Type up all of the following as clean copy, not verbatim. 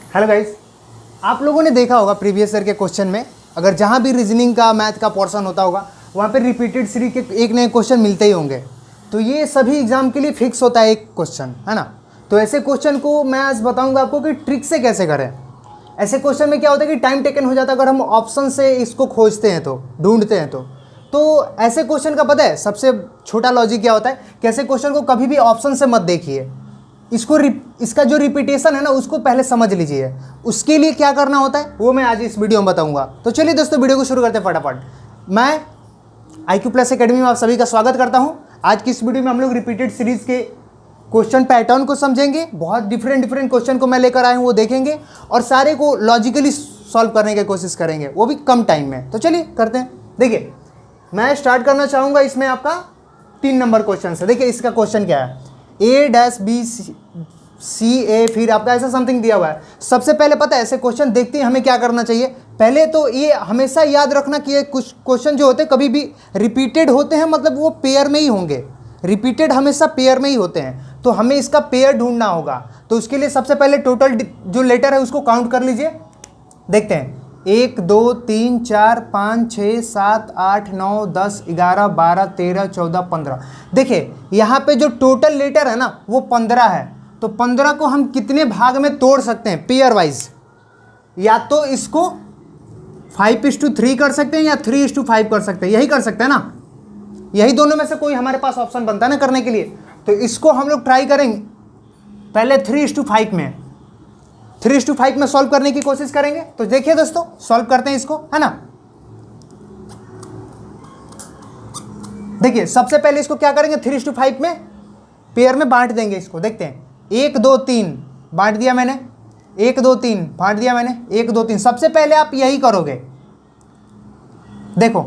Hello guys, आप लोगों ने देखा होगा प्रीवियस ईयर के क्वेश्चन में, अगर जहाँ भी रीजनिंग का मैथ का पोर्शन होता होगा वहाँ पे रिपीटेड सीरीज के एक नए क्वेश्चन मिलते ही होंगे। तो ये सभी एग्जाम के लिए फिक्स होता है एक क्वेश्चन, है ना। तो ऐसे क्वेश्चन को मैं आज बताऊँगा आपको कि ट्रिक से कैसे करें। ऐसे क्वेश्चन में क्या होता है कि टाइम टेकन हो जाता है अगर हम ऑप्शन से इसको खोजते हैं, तो ढूंढते हैं। तो ऐसे क्वेश्चन का पता है सबसे छोटा लॉजिक क्या होता है कि ऐसे क्वेश्चन को कभी भी ऑप्शन से मत देखिए, इसका जो रिपीटेशन है ना उसको पहले समझ लीजिए। उसके लिए क्या करना होता है वो मैं आज इस वीडियो में बताऊंगा। तो चलिए दोस्तों, वीडियो को शुरू करते हैं फटाफट। मैं IQ+ एकेडमी में आप सभी का स्वागत करता हूं। आज की इस वीडियो में हम लोग रिपीटेड सीरीज के क्वेश्चन पैटर्न को समझेंगे। बहुत डिफरेंट क्वेश्चन को मैं लेकर आया हूँ, वो देखेंगे और सारे को लॉजिकली सॉल्व करने की कोशिश करेंगे, वो भी कम टाइम में। तो चलिए करते हैं। देखिए, मैं स्टार्ट करना चाहूँगा इसमें आपका 3 नंबर क्वेश्चन से। देखिए इसका क्वेश्चन क्या है, A-B-C-A, फिर आपका ऐसा समथिंग दिया हुआ है। सबसे पहले पता है ऐसे क्वेश्चन देखते ही हमें क्या करना चाहिए, पहले तो ये हमेशा याद रखना कि ये कुछ क्वेश्चन जो होते हैं कभी भी रिपीटेड होते हैं, मतलब वो पेयर में ही होंगे। रिपीटेड हमेशा पेयर में ही होते हैं, तो हमें इसका पेयर ढूंढना होगा। तो उसके लिए सबसे पहले टोटल जो लेटर है उसको काउंट कर लीजिए। देखते हैं 1 2 3 4 5 6 7 8 9 10 11 12 13 14 15। देखिए यहाँ पे जो टोटल लेटर है ना वो 15 है। तो 15 को हम कितने भाग में तोड़ सकते हैं पेयर वाइज, या तो इसको 5:3 कर सकते हैं या 3:5 कर सकते हैं, यही कर सकते हैं ना। यही दोनों में से कोई हमारे पास ऑप्शन बनता है ना करने के लिए। तो इसको हम लोग ट्राई करेंगे पहले 3:5 में, 3:5 में सॉल्व करने की कोशिश करेंगे। तो देखिए दोस्तों, सॉल्व करते हैं इसको, है ना। देखिए सबसे पहले इसको क्या करेंगे, 3:5 में पेयर में बांट देंगे इसको। देखते हैं 1 2 3 बांट दिया मैंने, 1 2 3 बांट दिया मैंने, 1 2 3। सबसे पहले आप यही करोगे। देखो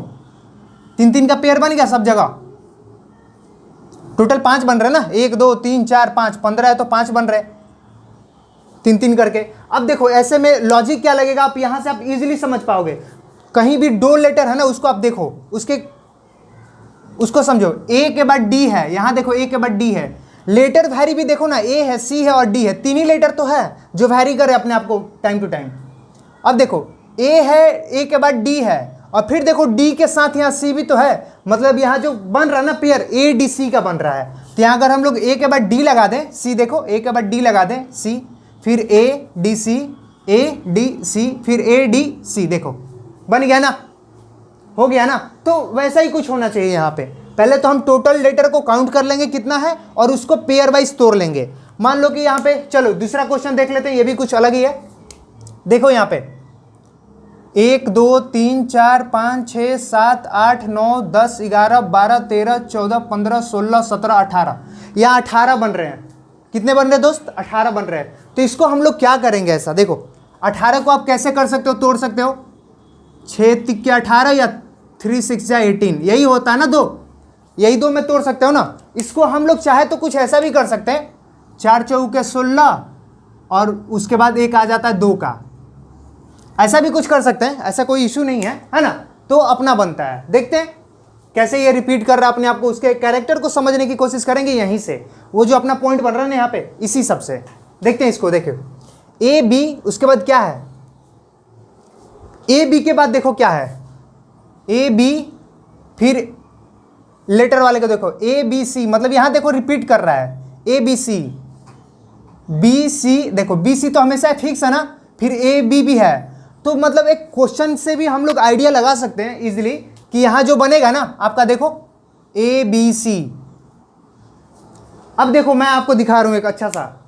3 का पेयर बन गया सब जगह, टोटल 5 बन रहे ना, 1 2 3 4 5, 15 है तो 5 बन रहे 3 करके। अब देखो ऐसे में लॉजिक क्या लगेगा, आप यहां से आप इजीली समझ पाओगे। कहीं भी 2 लेटर है ना उसको आप देखो, उसको समझो। A के बाद D है, यहां देखो A के बाद D है। लेटर वैरी भी देखो ना, A है, C है और D है, 3 ही लेटर तो है जो वैरी करे अपने आप को टाइम टू टाइम। अब देखो A है, A के बाद D है, और फिर देखो D के साथ यहाँ C भी तो है। मतलब यहाँ जो बन रहा है ना पेयर ADC का बन रहा है। तो यहाँ अगर हम लोग A के बाद D लगा दें, C देखो A के बाद D लगा दें, C, फिर ADC, ADC, फिर ADC, देखो बन गया ना, हो गया ना। तो वैसा ही कुछ होना चाहिए यहाँ पे। पहले तो हम टोटल लेटर को काउंट कर लेंगे कितना है और उसको पेयर वाइज तोड़ लेंगे। मान लो कि यहाँ पे, चलो दूसरा क्वेश्चन देख लेते हैं, ये भी कुछ अलग ही है। देखो यहाँ पे 1 2 3 4 5 6 7 8 9 10 11 12 13 14 15 16 17 18, यहाँ 18 बन रहे हैं। कितने बन रहे हैं दोस्त, 18 बन रहे हैं। तो इसको हम लोग क्या करेंगे, ऐसा देखो 18 को आप कैसे कर सकते हो, तोड़ सकते हो 6 तिक्के 18 या 3 6 या 18, यही होता है ना 2, यही 2 में तोड़ सकते हो ना। इसको हम लोग चाहे तो कुछ ऐसा भी कर सकते हैं, 4 चौके 16 और उसके बाद एक आ जाता है 2 का, ऐसा भी कुछ कर सकते हैं, ऐसा कोई इशू नहीं है ना। तो अपना बनता है। देखते हैं कैसे ये रिपीट कर रहा है अपने आप को, उसके कैरेक्टर को समझने की कोशिश करेंगे यहीं से। वो जो अपना पॉइंट बन रहा है ना यहाँ पे, इसी सब से देखते हैं इसको। देखो AB, उसके बाद क्या है, AB के बाद देखो क्या है, AB, फिर लेटर वाले को देखो ABC, मतलब यहां देखो रिपीट कर रहा है ABC, BC, देखो BC तो हमेशा फिक्स है ना, फिर AB भी है। तो मतलब एक क्वेश्चन से भी हम लोग आइडिया लगा सकते हैं इजीली कि यहां जो बनेगा ना आपका, देखो ABC। अब देखो मैं आपको दिखा रहा हूं एक अच्छा सा,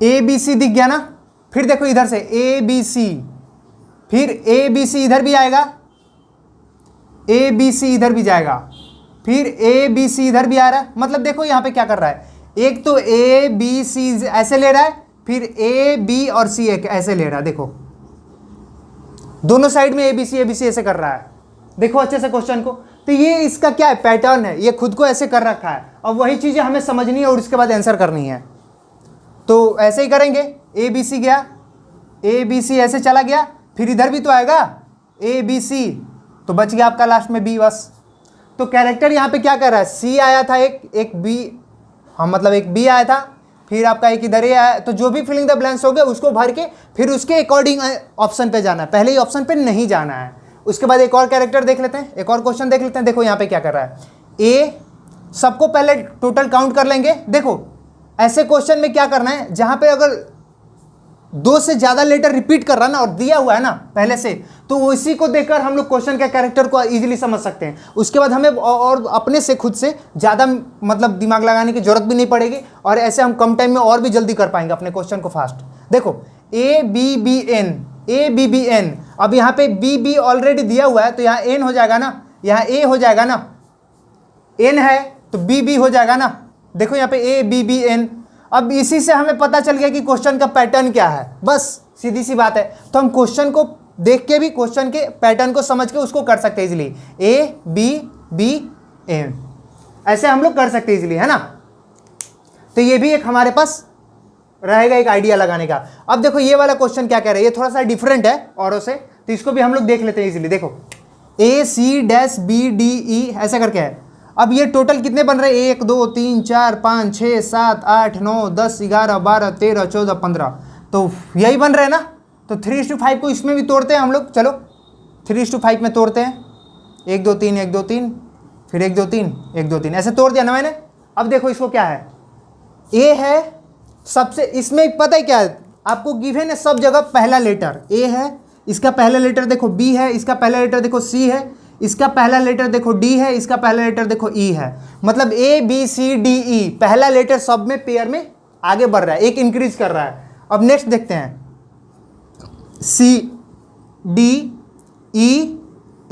ABC दिख गया ना। फिर देखो इधर से ABC, फिर ABC इधर भी आएगा, ABC इधर भी जाएगा, फिर ABC इधर भी आ रहा है। मतलब देखो यहाँ पे क्या कर रहा है, एक तो ABC ऐसे ले रहा है, फिर AB और C एक ऐसे ले रहा है। देखो दोनों साइड में ABC ऐसे कर रहा है। देखो अच्छे से क्वेश्चन को। तो ये इसका क्या है, पैटर्न है, ये खुद को ऐसे कर रखा है। और वही चीज़ें हमें समझनी है और उसके बाद आंसर करनी है। तो ऐसे ही करेंगे, ABC गया, ABC ऐसे चला गया, फिर इधर भी तो आएगा ABC, तो बच गया आपका लास्ट में B बस। तो कैरेक्टर यहाँ पे क्या कर रहा है, C आया था, एक B, हाँ मतलब एक B आया था, फिर आपका एक इधर ये आया, तो जो भी फिलिंग द ब्लैंक्स हो गए उसको भर के फिर उसके अकॉर्डिंग ऑप्शन पे जाना है, पहले ही ऑप्शन पे नहीं जाना है। उसके बाद एक और कैरेक्टर देख लेते हैं, एक और क्वेश्चन देख लेते हैं। देखो यहाँ पे क्या कर रहा है, ए सबको पहले टोटल काउंट कर लेंगे। देखो ऐसे क्वेश्चन में क्या करना है, जहाँ पे अगर 2 से ज़्यादा लेटर रिपीट कर रहा है ना और दिया हुआ है ना पहले से, तो उसी को देखकर हम लोग क्वेश्चन के कैरेक्टर को इजीली समझ सकते हैं। उसके बाद हमें और अपने से खुद से ज़्यादा मतलब दिमाग लगाने की जरूरत भी नहीं पड़ेगी, और ऐसे हम कम टाइम में और भी जल्दी कर पाएंगे अपने क्वेश्चन को फास्ट। देखो ए बी बी एन, अब यहाँ पे बी बी ऑलरेडी दिया हुआ है तो यहाँ एन हो जाएगा ना, यहाँ ए हो जाएगा ना, एन है तो बी बी हो जाएगा ना। देखो यहाँ पे ए बी बी एन। अब इसी से हमें पता चल गया कि क्वेश्चन का पैटर्न क्या है, बस सीधी सी बात है। तो हम क्वेश्चन को देख के भी क्वेश्चन के पैटर्न को समझ के उसको कर सकते हैं easily, a b b n, ऐसे हम लोग कर सकते हैं इजीली, है ना। तो ये भी एक हमारे पास रहेगा एक आइडिया लगाने का। अब देखो ये वाला क्वेश्चन क्या कह रहा है, ये थोड़ा सा डिफरेंट है औरों से, तो इसको भी हम लोग देख लेते हैं इजीली। देखो A C dash B D E ऐसा करके है। अब ये टोटल कितने बन रहे हैं, 1 2 3 4 5 6 7 8 9 10 11 12 13 14 15, तो यही बन रहे हैं ना। तो 3:5 को इसमें भी तोड़ते हैं हम लोग, चलो 3:5 में तोड़ते हैं, 1 2 3 1 2 3, फिर 1 2 3 1 2 3, ऐसे तोड़ दिया ना मैंने। अब देखो इसको क्या है, ए है सबसे, इसमें पता है क्या है आपको, गिवन है सब जगह पहला लेटर ए है, इसका पहला लेटर देखो बी है, इसका पहला लेटर देखो सी है, इसका पहला लेटर देखो डी है, इसका पहला लेटर देखो ई है। मतलब A B C D E पहला लेटर सब में पेयर में आगे बढ़ रहा है, एक इंक्रीज कर रहा है। अब नेक्स्ट देखते हैं C D E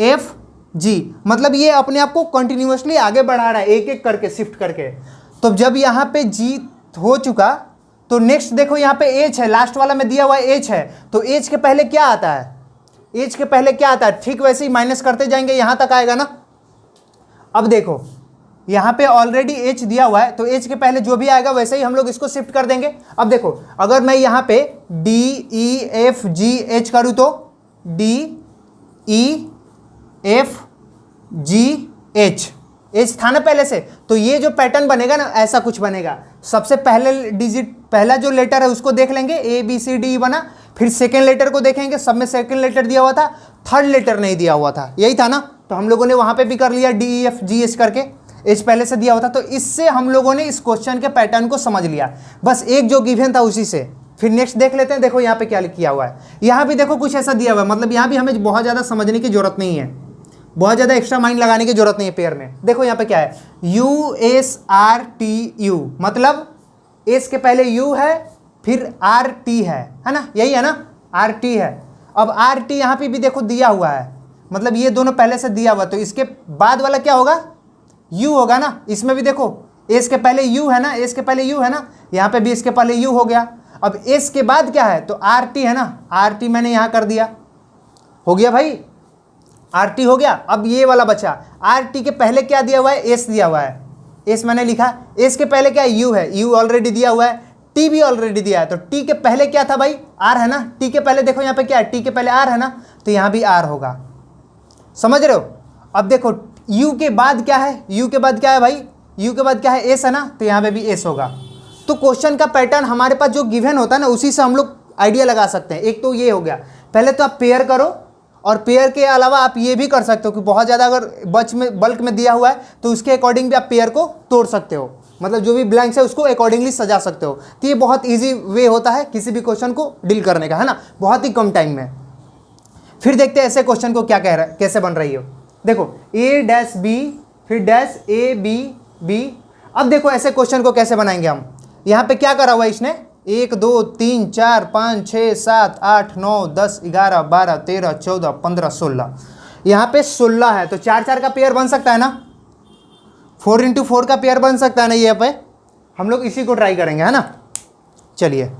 F G, मतलब ये अपने आप को कंटिन्यूअसली आगे बढ़ा रहा है एक एक करके शिफ्ट करके। तो जब यहाँ पे जी हो चुका तो नेक्स्ट देखो यहाँ पे एच है, लास्ट वाला में दिया हुआ एच है, तो एच के पहले क्या आता है, एच के पहले क्या आता है, ठीक वैसे ही माइनस करते जाएंगे यहाँ तक आएगा ना। अब देखो यहाँ पे ऑलरेडी एच दिया हुआ है, तो एच के पहले जो भी आएगा वैसे ही हम लोग इसको शिफ्ट कर देंगे। अब देखो अगर मैं यहाँ पे D E F G H करूँ तो D E F G H, H था ना पहले से, तो ये जो पैटर्न बनेगा ना ऐसा कुछ बनेगा। सबसे पहले डिजिट पहला जो लेटर है उसको देख लेंगे, ए बी सी डी बना, फिर सेकेंड लेटर को देखेंगे, सब में सेकेंड लेटर दिया हुआ था, थर्ड लेटर नहीं दिया हुआ था, यही था ना। तो हम लोगों ने वहाँ पे भी कर लिया D E F G H करके, एच पहले से दिया हुआ था, तो इससे हम लोगों ने इस क्वेश्चन के पैटर्न को समझ लिया, बस एक जो गिवन था उसी से। फिर नेक्स्ट देख लेते हैं, देखो यहाँ पे क्या किया हुआ है, यहाँ भी देखो कुछ ऐसा दिया हुआ है, मतलब यहाँ भी हमें बहुत ज़्यादा समझने की जरूरत नहीं है, बहुत ज़्यादा एक्स्ट्रा माइंड लगाने की जरूरत नहीं है पेयर में। देखो यहाँ पे क्या है, U S R T U, मतलब एस के पहले यू है फिर आर टी है ना, यही है ना, आर टी है। अब आर टी यहाँ पे भी देखो दिया हुआ है, मतलब ये दोनों पहले से दिया हुआ, तो इसके बाद वाला क्या होगा, यू होगा ना। इसमें भी देखो एस के पहले यू है ना, एस के पहले यू है ना, यहाँ पे भी इसके पहले यू हो गया। अब एस के बाद क्या है, तो आर टी है ना, आर टी मैंने यहाँ कर दिया, हो गया भाई, आर टी हो गया। अब ये वाला बचा, आर टी के पहले क्या दिया हुआ है, एस दिया हुआ है, एस मैंने लिखा, एस के पहले क्या है, यू है, यू ऑलरेडी दिया हुआ है, टी भी ऑलरेडी दिया है, तो टी के पहले क्या था भाई, आर है ना, टी के पहले देखो यहाँ पे क्या है, टी के पहले आर है ना, तो यहाँ भी आर होगा, समझ रहे हो। अब देखो यू के बाद क्या है, यू के बाद क्या है भाई, यू के बाद क्या है, एस है ना, तो यहाँ पे भी एस होगा। तो क्वेश्चन का पैटर्न हमारे पास जो गिवन होता है ना उसी से हम लोग आइडिया लगा सकते हैं। एक तो ये हो गया, पहले तो आप पेयर करो, और पेयर के अलावा आप ये भी कर सकते हो कि बहुत ज़्यादा अगर बल्क में दिया हुआ है तो उसके अकॉर्डिंग भी आप पेयर को तोड़ सकते हो, मतलब जो भी ब्लैंक्स है उसको अकॉर्डिंगली सजा सकते हो। तो ये बहुत इजी वे होता है किसी भी क्वेश्चन को डील करने का, है ना, बहुत ही कम टाइम में। फिर देखते हैं ऐसे क्वेश्चन को क्या कह रहा है, कैसे बन रही हो। देखो ए डैश बी फिर डैश ए बी बी। अब देखो ऐसे क्वेश्चन को कैसे बनाएंगे हम, यहाँ पे क्या करा हुआ है इसने, 1 2 3 4 5 6 7 8 9 10 11 12 13 14 15 16, यहाँ पे 16 है, तो 4 4 का पेयर बन सकता है ना, 4 into 4 का पेयर बन सकता है ना, ये पे हम लोग इसी को ट्राई करेंगे, है ना। चलिए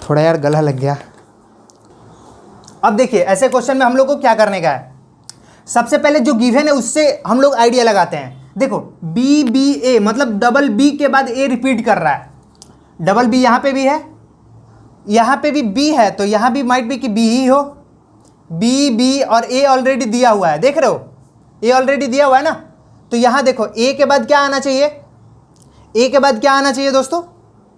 थोड़ा यार गला लग गया। अब देखिए ऐसे क्वेश्चन में हम लोग को क्या करने का है, सबसे पहले जो गिवन है उससे हम लोग आइडिया लगाते हैं। देखो बी बी ए, मतलब डबल बी के बाद ए रिपीट कर रहा है, डबल बी यहाँ पे भी है, यहाँ पे भी बी है, तो यहाँ भी माइट बी कि बी ही हो, बी बी और ए ऑलरेडी दिया हुआ है, देख रहे हो ए ऑलरेडी दिया हुआ है ना। तो यहाँ देखो ए के बाद क्या आना चाहिए, ए के बाद क्या आना चाहिए दोस्तों,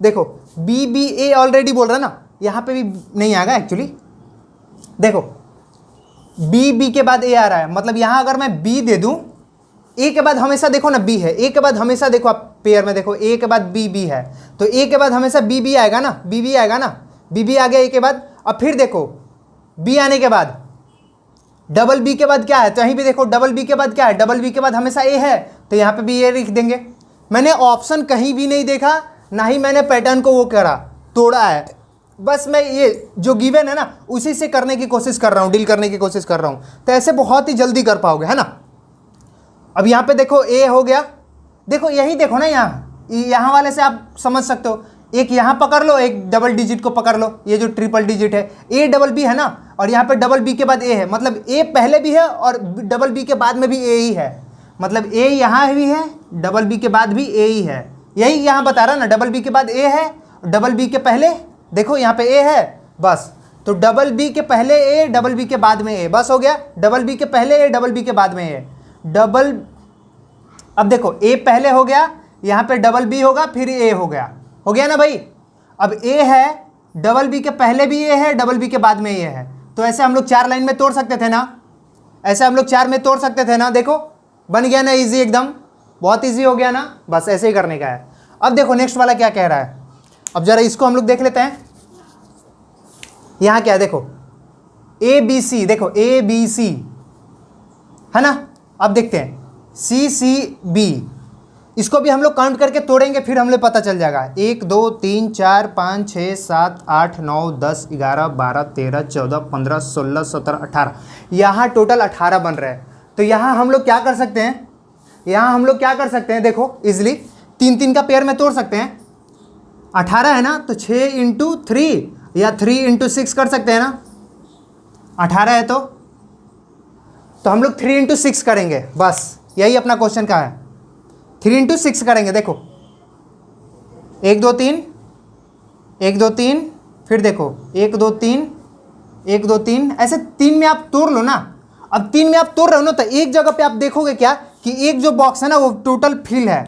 देखो बी बी ए ऑलरेडी बोल रहा है ना, यहाँ पे भी नहीं आएगा एक्चुअली। देखो बी बी के बाद ए आ रहा है, मतलब यहाँ अगर मैं बी दे दूँ, ए के बाद हमेशा देखो ना बी है, ए के बाद हमेशा देखो आप पेयर में देखो ए के बाद बी बी है, तो ए के बाद हमेशा बी बी आएगा ना, बी बी आएगा ना, बी बी आ गया ए के बाद। अब फिर देखो बी आने के बाद डबल बी के बाद क्या है, कहीं भी देखो डबल बी के बाद क्या है, डबल बी के बाद हमेशा ए है, तो यहाँ पे भी ए लिख देंगे। मैंने ऑप्शन कहीं भी नहीं देखा, ना ही मैंने पैटर्न को वो करा तोड़ा है, बस मैं ये जो गिवन है ना उसी से करने की कोशिश कर रहा हूँ, डील करने की कोशिश कर रहा हूँ, तो ऐसे बहुत ही जल्दी कर पाओगे, है ना। अब यहाँ पे देखो ए हो गया, देखो यही देखो ना, यहाँ वाले से आप समझ सकते हो, एक यहाँ पकड़ लो, एक डबल डिजिट को पकड़ लो, ये जो ट्रिपल डिजिट है ए डबल बी है ना, और यहाँ पे डबल बी के बाद ए है, मतलब ए पहले भी है और डबल बी के बाद में भी ए ही है, मतलब ए यहाँ भी है, डबल बी के बाद भी ए ही है, यही यहाँ बता रहा ना, डबल बी के बाद ए है, डबल बी के पहले देखो यहाँ पे ए है, बस तो डबल बी के पहले ए, डबल बी के बाद में ए, बस हो गया, डबल बी के पहले ए, डबल बी के बाद में ए, डबल, अब देखो ए पहले हो गया, यहाँ पे डबल बी होगा, फिर ए हो गया ना भाई। अब ए है, डबल बी के पहले भी ए है, डबल बी के बाद में ए है, तो ऐसे हम लोग 4 लाइन में तोड़ सकते थे ना, ऐसे हम लोग 4 में तोड़ सकते थे ना, देखो बन गया ना इजी, एकदम बहुत इजी हो गया ना, बस ऐसे ही करने का है। अब देखो नेक्स्ट वाला क्या कह रहा है, अब जरा इसको हम लोग देख लेते हैं। यहाँ क्या है देखो ए बी सी, देखो ए बी सी है ना, अब देखते हैं सी सी बी, इसको भी हम लोग काउंट करके तोड़ेंगे, फिर हमें पता चल जाएगा। 1 2 3 4 5 6 7 8 9 10 11 12 13 14 15 16 17 18, यहाँ टोटल 18 बन रहे हैं। तो यहाँ हम लोग क्या कर सकते हैं, यहाँ हम लोग क्या कर सकते हैं, देखो इजिली 3 का पेयर में तोड़ सकते हैं। 18 है ना, तो 6 × 3 या 3 × 6 कर सकते हैं ना, 18 है तो हम लोग 3 × 6 करेंगे, बस यही अपना क्वेश्चन का है, 3 × 6 करेंगे। देखो 1 2 3 1 2 3, फिर देखो 1 2 3 1 2 3, ऐसे 3 में आप तोड़ लो ना। अब 3 में आप तोड़ रहे हो ना, तो एक जगह पे आप देखोगे क्या कि एक जो बॉक्स है ना वो टोटल फिल है,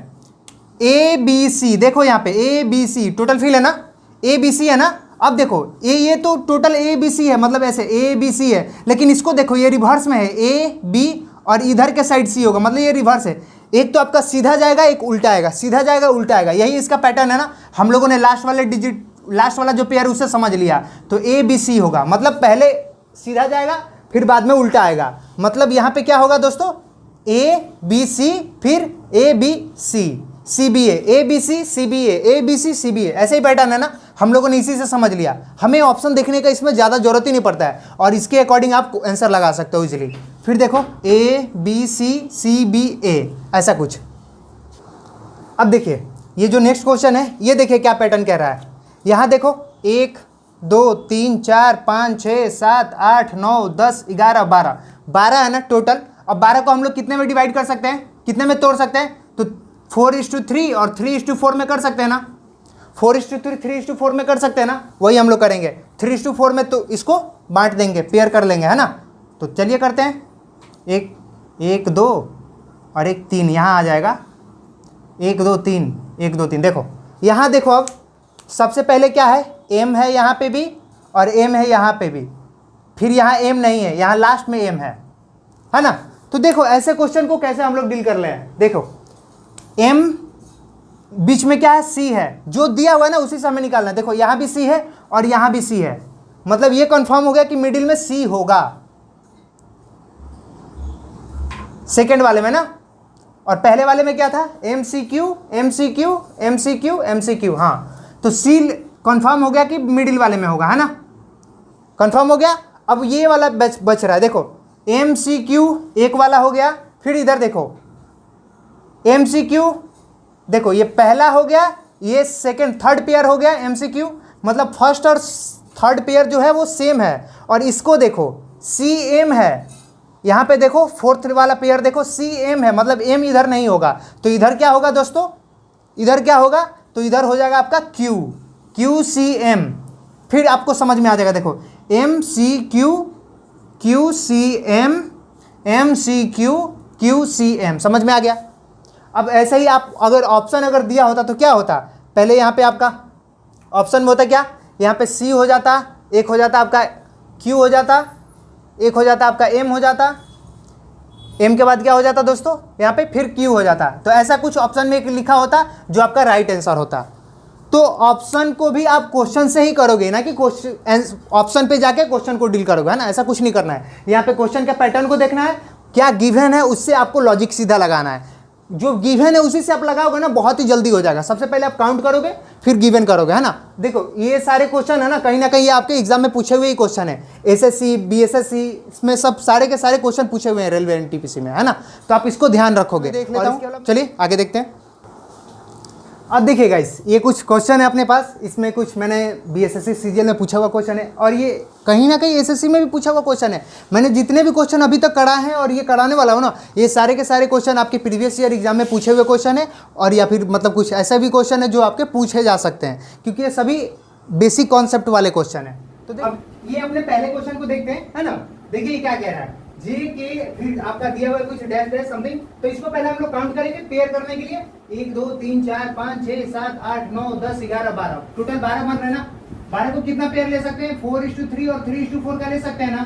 ए बी सी, देखो यहाँ पे a B c total fill है ना, ए बी सी है ना। अब देखो ये तो टोटल ए बी सी है, मतलब ऐसे ए बी सी है, लेकिन इसको देखो ये रिवर्स में है, ए बी और इधर के साइड सी होगा, मतलब ये रिवर्स है। एक तो आपका सीधा जाएगा, एक उल्टा आएगा, सीधा जाएगा उल्टा आएगा, यही इसका पैटर्न है ना। हम लोगों ने लास्ट वाले डिजिट, लास्ट वाला जो पेयर उससे समझ लिया, तो ए बी सी होगा, मतलब पहले सीधा जाएगा फिर बाद में उल्टा आएगा। मतलब यहाँ पे क्या होगा दोस्तों, ए बी सी फिर A B C C B A B C C B A B C C B A, ऐसे ही पैटर्न है ना। हम लोगों ने इसी से समझ लिया, हमें ऑप्शन देखने का इसमें ज़्यादा जरूरत ही नहीं पड़ता है, और इसके अकॉर्डिंग आप आंसर लगा सकते हो इजीली। फिर देखो A B C C B ए, ऐसा कुछ। अब देखिए ये जो नेक्स्ट क्वेश्चन है, ये देखिए क्या पैटर्न कह रहा है। यहाँ देखो 1 2 3 4 5 6 7 8 9 10 11 12, 12 है ना टोटल। अब 12 को हम लोग कितने में डिवाइड कर सकते हैं, कितने में तोड़ सकते हैं, तो 4:3 और 3:4 में कर सकते हैं ना, 4:3 3:4 में कर सकते हैं ना, वही हम लोग करेंगे 3:4 में, तो इसको बांट देंगे, पेयर कर लेंगे, है ना। तो चलिए करते हैं, 1 2 और 1 3 यहाँ आ जाएगा, 1 2 3 1 2 3। देखो यहाँ देखो, अब सबसे पहले क्या है, एम है यहाँ पे भी और एम है यहाँ पे भी, फिर यहाँ एम नहीं है, यहाँ लास्ट में एम है ना। तो देखो ऐसे क्वेश्चन को कैसे हम लोग डील कर ले हैं, देखो एम बीच में क्या है, सी है, जो दिया हुआ है ना उसी से हमें निकालना है। देखो यहाँ भी सी है और यहाँ भी सी है, मतलब ये कंफर्म हो गया कि मिडिल में सी होगा, सेकेंड वाले में ना। और पहले वाले में क्या था, m c q m c q m c q m c q, हाँ, तो सी कंफर्म हो गया कि मिडिल वाले में होगा, है ना, कंफर्म हो गया। अब ये वाला बच रहा है, देखो एम सी क्यू एक वाला हो गया, फिर इधर देखो एम सी क्यू, देखो ये पहला हो गया, ये सेकेंड थर्ड पेयर हो गया एम सी क्यू, मतलब फर्स्ट और थर्ड पेयर जो है वो सेम है। और इसको देखो सी एम है, यहाँ पे देखो फोर्थ वाला पेयर देखो सी एम है, मतलब एम इधर नहीं होगा, तो इधर क्या होगा दोस्तों, इधर क्या होगा, तो इधर हो जाएगा आपका क्यू, क्यू सी एम, फिर आपको समझ में आ जाएगा। देखो m c q q c m m c q q c m, समझ में आ गया। अब ऐसे ही आप अगर ऑप्शन अगर दिया होता तो क्या होता, पहले यहाँ पे आपका ऑप्शन में होता क्या, यहाँ पे सी हो जाता, एक हो जाता आपका क्यू हो जाता, एक हो जाता आपका एम हो जाता, एम के बाद क्या हो जाता दोस्तों, यहाँ पे फिर क्यू हो जाता। तो ऐसा कुछ ऑप्शन में एक लिखा होता जो आपका राइट आंसर होता। तो ऑप्शन को भी आप क्वेश्चन से ही करोगे, ना कि क्वेश्चन ऑप्शन पे जाके क्वेश्चन को डील करोगे, है ना, ऐसा कुछ नहीं करना है। यहाँ पे क्वेश्चन का पैटर्न को देखना है, क्या गिवन है उससे आपको लॉजिक सीधा लगाना है, जो गिवन है उसी से आप लगाओगे ना, बहुत ही जल्दी हो जाएगा। सबसे पहले आप काउंट करोगे फिर गिवन करोगे, है ना। देखो ये सारे क्वेश्चन है ना कहीं ये आपके एग्जाम में पूछे हुए ही क्वेश्चन है, एसएससी बीएसएससी इसमें सब सारे के सारे क्वेश्चन पूछे हुए हैं रेलवे एनटीपीसी में, है ना। तो आप इसको ध्यान रखोगे। देख लेता हूं, चलिए आगे देखते हैं। अब देखिए गाइस, ये कुछ क्वेश्चन है अपने पास, इसमें कुछ मैंने बीएसएससी सीजीएल में पूछा हुआ क्वेश्चन है, और ये कहीं ना कहीं एसएससी में भी पूछा हुआ क्वेश्चन है। मैंने जितने भी क्वेश्चन अभी तक करा है और ये कराने वाला हूँ ना, ये सारे के सारे क्वेश्चन आपके प्रीवियस ईयर एग्जाम में पूछे हुए क्वेश्चन है, और या फिर मतलब कुछ ऐसा भी क्वेश्चन है जो आपके पूछे जा सकते हैं, क्योंकि ये सभी बेसिक कॉन्सेप्ट वाले क्वेश्चन है। तो अब ये अपने पहले क्वेश्चन को देखते हैं, है ना। देखिए क्या कह रहा है, जे के फिर आपका दिया हुआ कुछ डैश डैश समथिंग। तो इसको पहले हम लोग काउंट करेंगे पेयर करने के लिए, 1 2 3 4 5 6 7 8 9 10 11 12, टोटल 12 बन रहे ना। 12 को कितना पेयर ले सकते हैं, 4:3 और 3:4 का ले सकते हैं ना,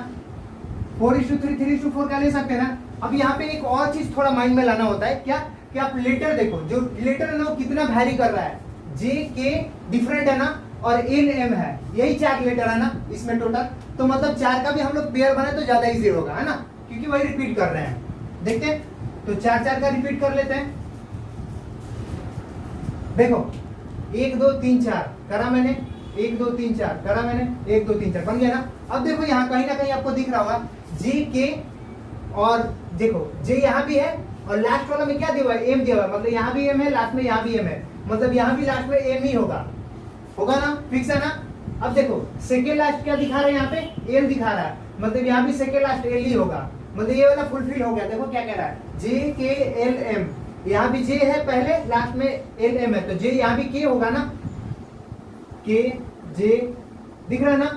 4:3 3:4 का ले सकते हैं ना। अब यहाँ पे एक और चीज थोड़ा माइंड में लाना होता है, क्या कि आप लेटर देखो, जो लेटर है ना वो कितना वैरी कर रहा है, जे के डिफरेंट है ना, और एन एम है, यही 4 लेटर है ना इसमें टोटल। तो मतलब 4 का भी हम लोग पेयर बनाए तो ज्यादा इजी होगा, है ना, क्योंकि वही रिपीट कर रहे हैं। देखते हैं, तो 4 का रिपीट कर लेते हैं। देखो 1 2 3 4 करा मैंने, 1 2 3 4 करा मैंने, 1 2 3 4 बन गया ना। अब देखो यहाँ कहीं ना कहीं आपको दिख रहा होगा जे के, और देखो जे यहाँ भी है, और लास्ट वाला में क्या दिया हुआ है, एम दिया हुआ है, मतलब यहाँ भी एम है, लास्ट में यहाँ भी एम है, मतलब यहाँ भी लास्ट में एम ही होगा ना, फिक्स है ना। अब देखो सेकेंड लास्ट क्या दिखा रहा है, यहाँ पे एल दिखा रहा है, मतलब यहाँ भी सेकेंड लास्ट एल ही होगा, मतलब ये वाला फुलफिल हो गया। देखो क्या कह रहा है, जे के एल एम, यहाँ भी जे है पहले, लास्ट में एल एम है, तो जे यहाँ भी के होगा ना, के जे दिख रहा है ना,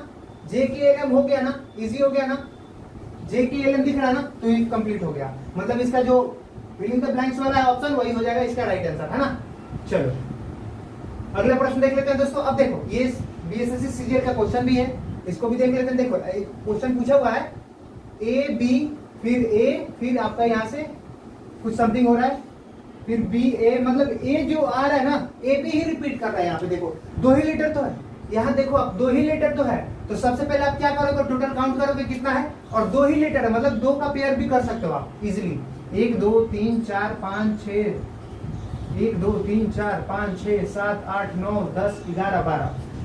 जे के एल एम हो गया ना, इजी हो गया ना, जे के एल एम दिख रहा है ना, तो ये कंप्लीट हो गया। मतलब इसका जो फिलिंग द ब्लैंक्स वाला है ऑप्शन, वही हो जाएगा इसका राइट आंसर, है ना। चलो अगला प्रश्न देख लेते हैं दोस्तों। अब देखो ये बीएसएससी सीजीएल का क्वेश्चन भी है, इसको भी देख लेते हैं। देखो क्वेश्चन पूछा हुआ है ए बी फिर ए, फिर आपका यहाँ से कुछ समथिंग हो रहा है, फिर बी ए, मतलब ए जो आ रहा है ना, ए बी ही रिपीट कर रहा है। यहाँ पे देखो 2 ही लेटर तो है, यहाँ देखो अब 2 ही लेटर तो है, तो सबसे पहले आप क्या करोगे, टोटल काउंट करोगे कितना है, और 2 ही लेटर है, मतलब 2 का पेयर भी कर सकते हो आप इजिली। 1 2 3 4 5 6, 1 2 3 4 5 6 7 8 9 10 11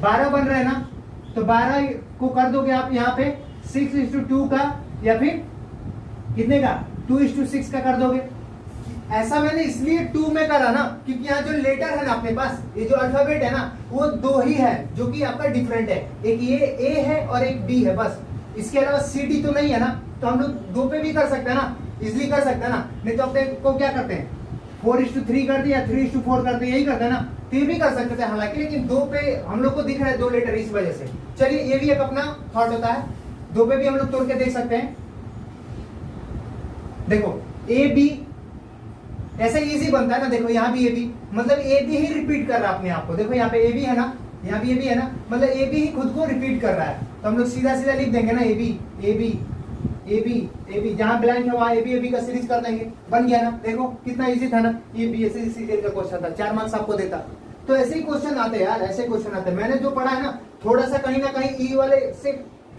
12 बन रहे हैं ना। तो 12 को कर दोगे आप यहाँ पे 6:2 का, या फिर कितने का, 2:6 का कर दोगे। ऐसा मैंने इसलिए 2 में करा ना, क्योंकि यहाँ जो लेटर है ना अपने पास, ये जो अल्फाबेट है ना, वो 2 ही है जो कि आपका डिफरेंट है, एक ये ए है और एक बी है, बस। इसके अलावा सी डी तो नहीं है ना, तो हम लोग 2 पे भी कर सकते हैं ना, इजिली कर सकते हैं ना। नहीं तो अपने को क्या करते हैं, 4:3 कर दिया, 3:4 कर दिया, यही करते हैं ना। तो ये भी कर सकते थे हालांकि, लेकिन 2 पे हम लोग को दिख रहा है 2 लेटर, इस वजह से। चलिए ये भी एक अपना थॉट होता है, 2 पे भी हम लोग तोड़ के देख सकते हैं। देखो ए बी ऐसे इजी बनता है ना, देखो यहाँ भी ए बी, मतलब ए बी ही रिपीट कर रहा है अपने आप को। देखो यहाँ पे ए बी है ना, यहाँ भी ए बी है ना, मतलब ए बी ही खुद को रिपीट कर रहा है। तो हम लोग सीधा सीधा लिख देंगे ना, a b A b A b A b, जहां ब्लैंक है वहां ए बी का सीरीज कर देंगे, बन गया ना। देखो कितना इजी था ना, ये बीएसएससी सीजीएल का क्वेश्चन था, 4 मार्क्स आपको देता। तो ऐसे ही क्वेश्चन आते हैं यार, ऐसे क्वेश्चन आते हैं। मैंने जो पढ़ा है ना, थोड़ा सा कहीं ना कहीं ई वाले से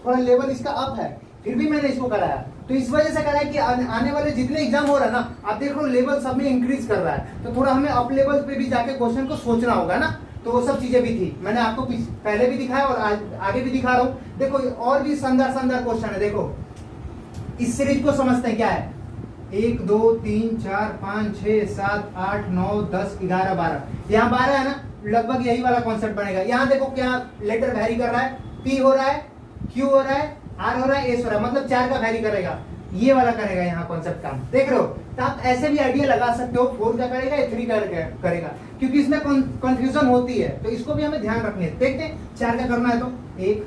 थोड़ा लेवल इसका अप है, फिर भी मैंने इसको कराया। तो इस वजह से कराया कि आने वाले जितने एग्जाम हो रहा है ना, आप देख लो लेवल सब में इंक्रीज कर रहा है, तो थोड़ा हमें अप लेवल पे भी जाके क्वेश्चन को सोचना होगा ना। तो वो सब चीजें भी थी, मैंने आपको पहले भी दिखाया और आगे भी दिखा रहा हूँ। देखो और भी शानदार शानदार क्वेश्चन है। देखो इस सीरीज को समझते हैं क्या है, 1 2 3 4 5 6 7 8 9 10 11 12, यहाँ 12 है ना, लगभग यही वाला कॉन्सेप्ट बनेगा। यहाँ देखो क्या लेटर वैरी कर रहा है, पी हो रहा है, क्यू हो रहा है, आर हो रहा है, एस हो रहा है, मतलब 4 का वैरी करेगा, ये वाला करेगा यहाँ कॉन्सेप्ट काम, देख रहे हो। तो आप ऐसे भी आइडिया लगा सकते हो, 4 का करेगा या 3 का करेगा, क्योंकि इसमें कंफ्यूजन होती है, तो इसको भी हमें ध्यान रखनी है। देखते हैं 4 का करना है तो 1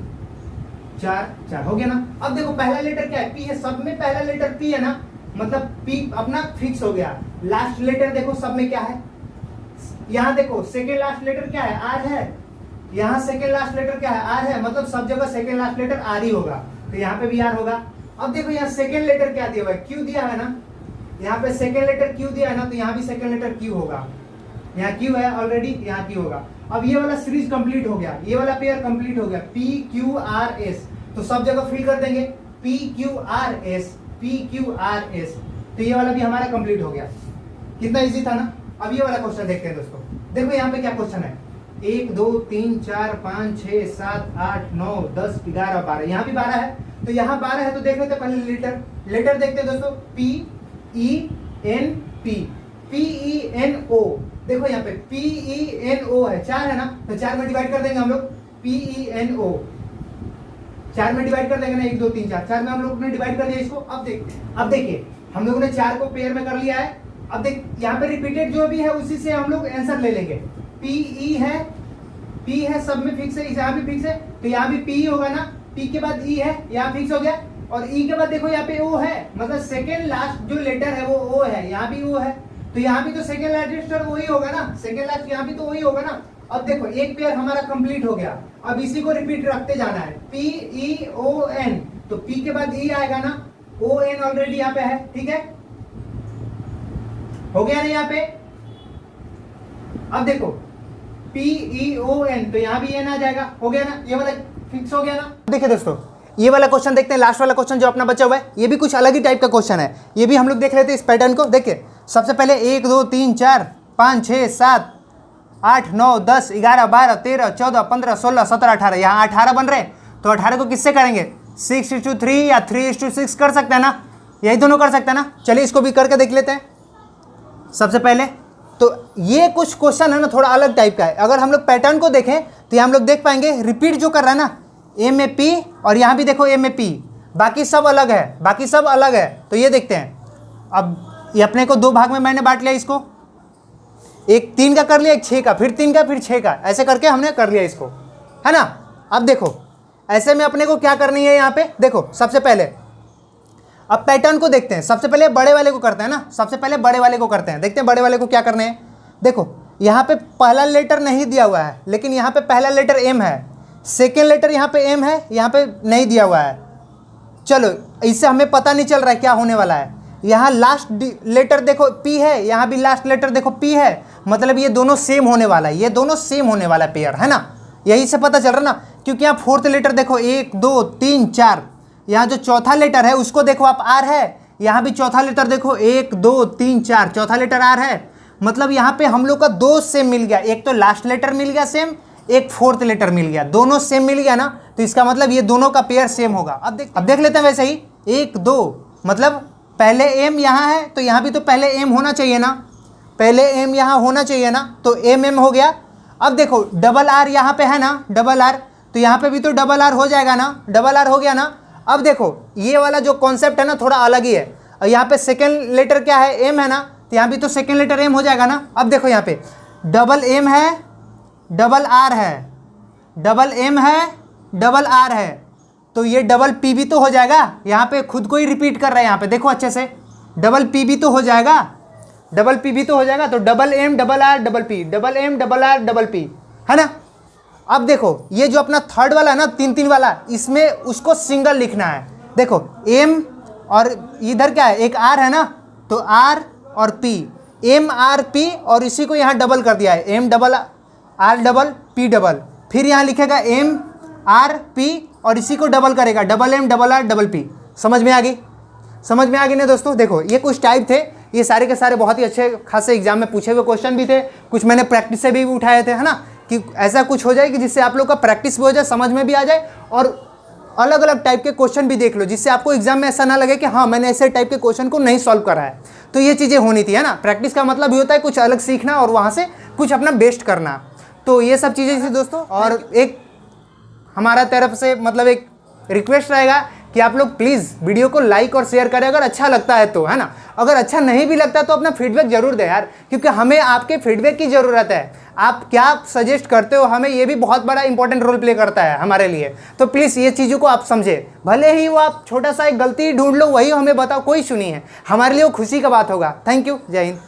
4 4 हो गया ना। अब देखो पहला लेटर क्या है, पी है, सब में पहला लेटर पी है ना, मतलब P अपना फिक्स हो गया। लास्ट लेटर देखो सब में क्या है, यहाँ देखो सेकेंड लास्ट लेटर क्या है, आर है, यहाँ सेकेंड लास्ट लेटर क्या है, आर है, मतलब सब जगह सेकेंड लास्ट लेटर आर ही होगा, तो यहाँ पे भी आर होगा। अब देखो यहाँ सेकेंड लेटर क्या दिया हुआ है, क्यू दिया है ना, यहाँ पे सेकेंड लेटर क्यू दिया है ना, तो यहाँ भी सेकेंड लेटर क्यू होगा, यहाँ क्यू है ऑलरेडी, यहाँ क्यू होगा। अब ये वाला सीरीज कंप्लीट हो गया, ये वाला पेयर कंप्लीट हो गया, पी क्यू आर एस, तो सब जगह फिल कर देंगे P Q R S, P Q R S, तो ये वाला भी हमारा कंप्लीट हो गया। कितना इजी था ना। अब ये वाला क्वेश्चन देखते हैं दोस्तों, देखो यहाँ पे क्या क्वेश्चन है, 1 2 3 4 5 6 7 8 9 10 11 12, यहाँ भी 12 है, तो यहाँ 12 है, तो देख लेते पहले लेटर देखते हैं दोस्तों, p e n p, p e n o, देखो यहाँ पे पी ई एन ओ है, 4 है ना, तो 4 में डिवाइड कर देंगे हम लोग, पी ई एन ओ 4 में डिवाइड कर देंगे ना, 1 2 3 4, 4 में हम लोग ने डिवाइड कर दिया इसको। अब देखिए हम लोगों ने 4 को पेयर में कर लिया है। अब देख यहाँ पे रिपीटेड जो भी है उसी से हम लोग आंसर ले लेंगे। पी ई है, पी है सब में फिक्स है, यहाँ भी फिक्स है, तो यहाँ भी पी होगा ना, पी के बाद ई है, यहाँ फिक्स हो गया, और ई के बाद देखो यहाँ पे ओ है, मतलब सेकेंड लास्ट जो लेटर है वो ओ है, यहाँ भी ओ है, तो यहाँ भी तो सेकेंड लास्ट लेटर वही होगा ना, सेकेंड लास्ट यहाँ भी तो वही होगा ना। अब देखो एक पेयर हमारा कंप्लीट हो गया, अब इसी को रिपीट रखते जाना है, पी ई ओ एन, तो पी के बाद ई आएगा ना, ओ एन ऑलरेडी यहाँ पे है, ठीक है, हो गया ना यहाँ पे। अब देखो पी ई ओ एन, तो यहाँ भी एन आ जाएगा, हो गया ना, ये वाला फिक्स हो गया ना। देखिए दोस्तों ये वाला क्वेश्चन देखते हैं, लास्ट वाला क्वेश्चन जो अपना बचा हुआ है, ये भी कुछ अलग ही टाइप का क्वेश्चन है, ये भी हम लोग देख लेते हैं इस पैटर्न को। देखिए सबसे पहले 1 2 3 4 5 6 7 8 9 10 11 12 13 14 15 16 17 18, यहाँ 18 बन रहे हैं, तो 18 को किससे करेंगे, 6:3 या 3:6 कर सकते हैं ना, यही दोनों कर सकते हैं ना। चलिए इसको भी करके देख लेते हैं। सबसे पहले तो ये कुछ क्वेश्चन है ना थोड़ा अलग टाइप का है, अगर हम लोग पैटर्न को देखें तो हम लोग देख पाएंगे रिपीट जो कर रहा है ना, ए में पी, और यहाँ भी देखो ए में पी, बाकी सब अलग है, बाकी सब अलग है। तो ये देखते हैं, अब ये अपने को 2 भाग में मैंने बांट लिया इसको, एक 3 का कर लिया, एक 6 का, फिर 3 का, फिर 6 का, ऐसे करके हमने कर लिया इसको, है ना। अब देखो ऐसे में अपने को क्या करनी है, यहाँ पे देखो सबसे पहले अब पैटर्न को देखते हैं। सबसे पहले बड़े वाले को करते हैं ना, सबसे पहले बड़े वाले को करते हैं, देखते हैं बड़े वाले को क्या करने हैं। देखो यहाँ पे पहला लेटर नहीं दिया हुआ है, लेकिन यहाँ पे पहला लेटर एम है, सेकेंड लेटर यहाँ पे एम है, यहाँ पे नहीं दिया हुआ है। चलो इससे हमें पता नहीं चल रहा है क्या होने वाला है। यहाँ लास्ट लेटर देखो पी है, यहाँ भी लास्ट लेटर देखो पी है, मतलब ये दोनों सेम होने वाला है, ये दोनों सेम होने वाला पेयर है ना, यही से पता चल रहा है ना। क्योंकि यहाँ फोर्थ लेटर देखो 1 2 3 4, यहाँ जो चौथा लेटर है उसको देखो आप आर है, यहाँ भी चौथा लेटर देखो 1 2 3 4, चौथा लेटर आर है, मतलब यहाँ पे हम लोग का 2 सेम मिल गया, एक तो लास्ट लेटर मिल गया सेम, एक फोर्थ लेटर मिल गया, दोनों सेम मिल गया ना, तो इसका मतलब ये दोनों का पेयर सेम होगा। अब देख लेते हैं वैसे ही 1 2, मतलब पहले एम यहाँ है तो यहाँ भी तो पहले एम होना चाहिए ना, पहले एम यहाँ होना चाहिए ना, तो एम एम हो गया। अब देखो डबल आर यहाँ पे है ना, डबल आर, तो यहाँ पे भी तो डबल आर हो जाएगा ना, डबल आर हो गया ना। अब देखो ये वाला जो कॉन्सेप्ट है ना थोड़ा अलग ही है, और यहाँ पे सेकेंड लेटर क्या है, एम है ना, तो यहाँ भी तो सेकेंड लेटर एम हो जाएगा ना। अब देखो यहाँ पे डबल एम है, डबल आर है, डबल एम है, डबल आर है, तो ये डबल पी भी तो हो जाएगा, यहाँ पे खुद को ही रिपीट कर रहा है, यहाँ पे देखो अच्छे से, डबल पी भी तो हो जाएगा, डबल पी भी तो हो जाएगा, तो double m double r double p, double m double r double p, है ना। अब देखो ये जो अपना थर्ड वाला है ना 3 3 वाला, इसमें उसको सिंगल लिखना है। देखो एम और इधर क्या है, एक आर है ना, तो आर और पी, एम आर पी, और इसी को यहाँ डबल कर दिया है, m double r double p double, फिर यहाँ लिखेगा एम आर पी और इसी को डबल करेगा, double m double r double p. समझ में आ गई, समझ में आ गई ना दोस्तों। देखो ये कुछ टाइप थे, ये सारे के सारे बहुत ही अच्छे खासे एग्जाम में पूछे हुए क्वेश्चन भी थे, कुछ मैंने प्रैक्टिस से भी उठाए थे, है ना, कि ऐसा कुछ हो जाए कि जिससे आप लोग का प्रैक्टिस भी हो जाए, समझ में भी आ जाए, और अलग अलग टाइप के क्वेश्चन भी देख लो, जिससे आपको एग्जाम में ऐसा ना लगे कि हाँ मैंने ऐसे टाइप के क्वेश्चन को नहीं सॉल्व करा है। तो ये चीज़ें होनी थी, है ना। प्रैक्टिस का मतलब ये होता है कुछ अलग सीखना और वहाँ से कुछ अपना बेस्ट करना। तो ये सब चीज़ें थी दोस्तों, और एक हमारा तरफ से मतलब एक रिक्वेस्ट रहेगा कि आप लोग प्लीज़ वीडियो को लाइक और शेयर करें अगर अच्छा लगता है तो, है ना। अगर अच्छा नहीं भी लगता तो अपना फीडबैक जरूर दें यार, क्योंकि हमें आपके फीडबैक की ज़रूरत है। आप क्या सजेस्ट करते हो हमें, ये भी बहुत बड़ा इंपॉर्टेंट रोल प्ले करता है हमारे लिए। तो प्लीज़ ये चीज़ों को आप समझे, भले ही वो आप छोटा सा एक गलती ढूंढ लो, वही हमें बताओ, कोई इशू नहीं है, हमारे लिए वो खुशी का बात होगा। थैंक यू, जय हिंद।